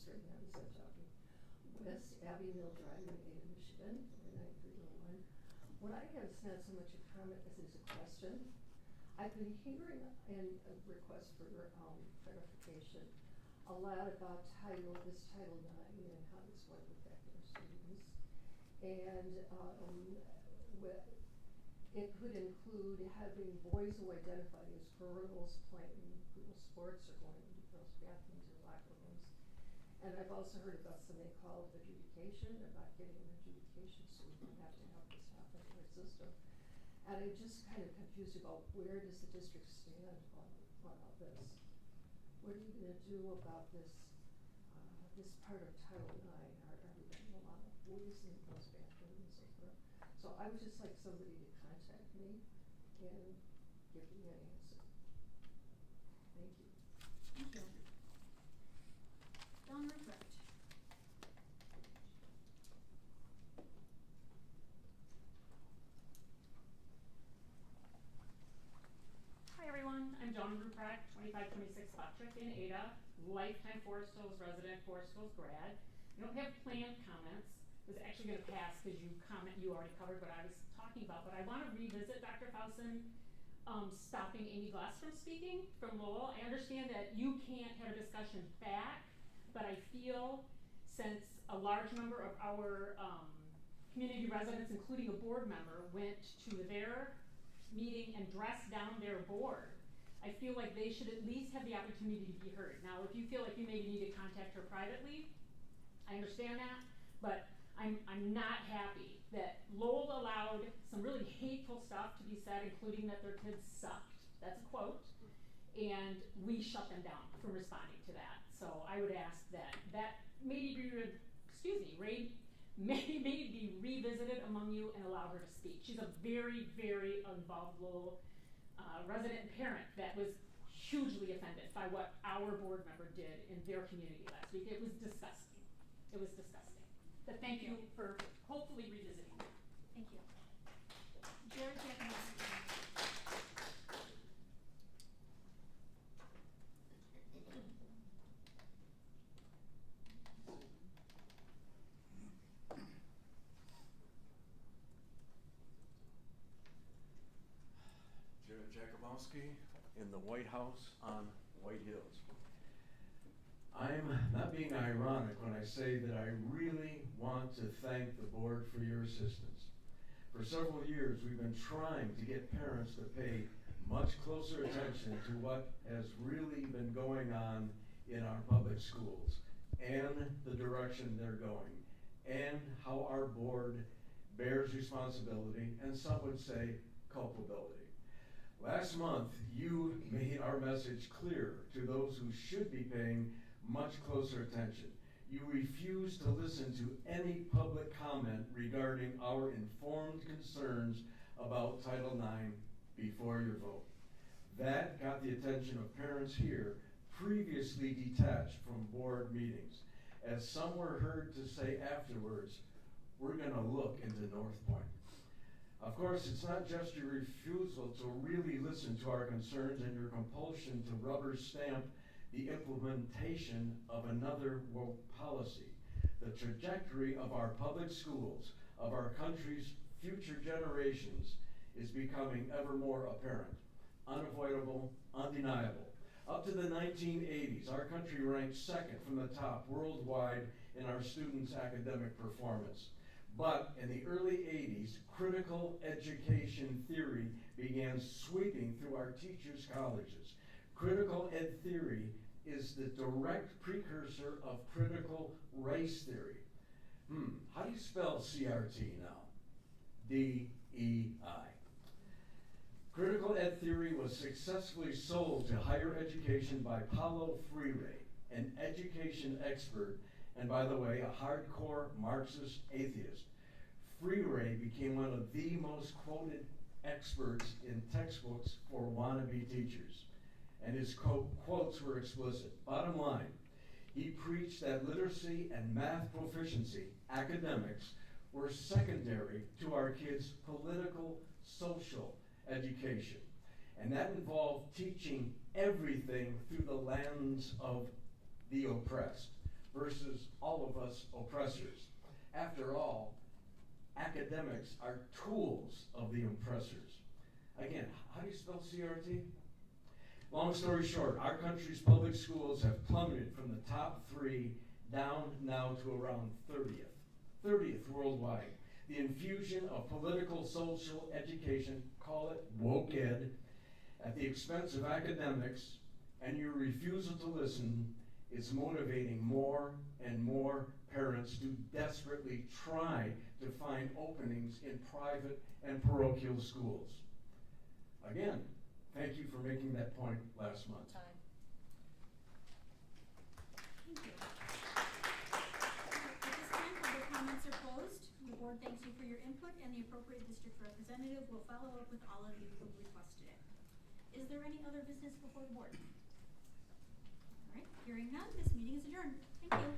right now, is that talking West Abbey Mill Drive in Ada, Michigan, 49301. What I have is not so much a comment as is a question. I've been hearing in a request for clarification a lot about this Title IX and how this might affect our students. And it could include having boys who identify as girls playing pool sports or going into girls' bathrooms or locker rooms. And I've also heard about something called adjudication, about getting an adjudication so we don't have to have this happen in our system. And I'm just kind of confused about where does the district stand on all this? What are you going to do about this this part of Title IX? Are we going to allow boys in those bathrooms and so forth? So I would just like somebody to contact me and give me an answer. Thank you. Thank you. Don Ruprecht. Hi everyone, I'm Joan Ruprecht, 2526 Electric in Ada, lifetime Forest Hills resident, Forest Hills grad. I don't have planned comments. I was actually going to pass because you already covered what I was talking about, but I want to revisit Dr. Fausen stopping Amy Glass from speaking from Lowell. I understand that you can't have a discussion back, but I feel since a large number of our community residents, including a board member, went to their meeting and dressed down their board, I feel like they should at least have the opportunity to be heard. Now, if you feel like you maybe need to contact her privately, I understand that, but I'm not happy that Lowell allowed some really hateful stuff to be said, including that their kids sucked. That's a quote. And we shut them down from responding to that. So I would ask that maybe be revisited among you and allow her to speak. She's a very, very involved Lowell resident and parent that was hugely offended by what our board member did in their community last week. It was disgusting. It was disgusting. But thank you for hopefully revisiting that. Thank you. Jared Jackowski. Jared Jakubowski in the White House on White Hills. I'm not being ironic when I say that I really want to thank the board for your assistance. For several years, we've been trying to get parents to pay much closer attention to what has really been going on in our public schools and the direction they're going and how our board bears responsibility and some would say culpability. Last month, you made our message clear to those who should be paying much closer attention. You refused to listen to any public comment regarding our informed concerns about Title IX before your vote. That got the attention of parents here previously detached from board meetings. As some were heard to say afterwards, we're going to look into North Point. Of course, it's not just your refusal to really listen to our concerns and your compulsion to rubber stamp the implementation of another woke policy. The trajectory of our public schools, of our country's future generations, is becoming ever more apparent, unavoidable, undeniable. Up to the 1980s, our country ranked second from the top worldwide in our students' academic performance. But in the early 80s, critical education theory began sweeping through our teachers' colleges. Critical ed theory is the direct precursor of critical race theory. How do you spell CRT now? D-E-I. Critical ed theory was successfully sold to higher education by Paulo Freire, an education expert, and by the way, a hardcore Marxist atheist. Freire became one of the most quoted experts in textbooks for wannabe teachers. And his quotes were explicit. Bottom line, he preached that literacy and math proficiency, academics, were secondary to our kids' political, social education. And that involved teaching everything through the lens of the oppressed. versus all of us oppressors. After all, academics are tools of the oppressors. Again, how do you spell CRT? Long story short, our country's public schools have plummeted from the top 3 down now to around 30th worldwide. The infusion of political, social education, call it woke ed, at the expense of academics, and your refusal to listen is motivating more and more parents to desperately try to find openings in private and parochial schools. Again, thank you for making that point last month. Thank you. At this time, public comments are closed. The board thanks you for your input, and the appropriate district representative will follow up with all of you who requested it. Is there any other business before the board? All right, hearing none, this meeting is adjourned. Thank you.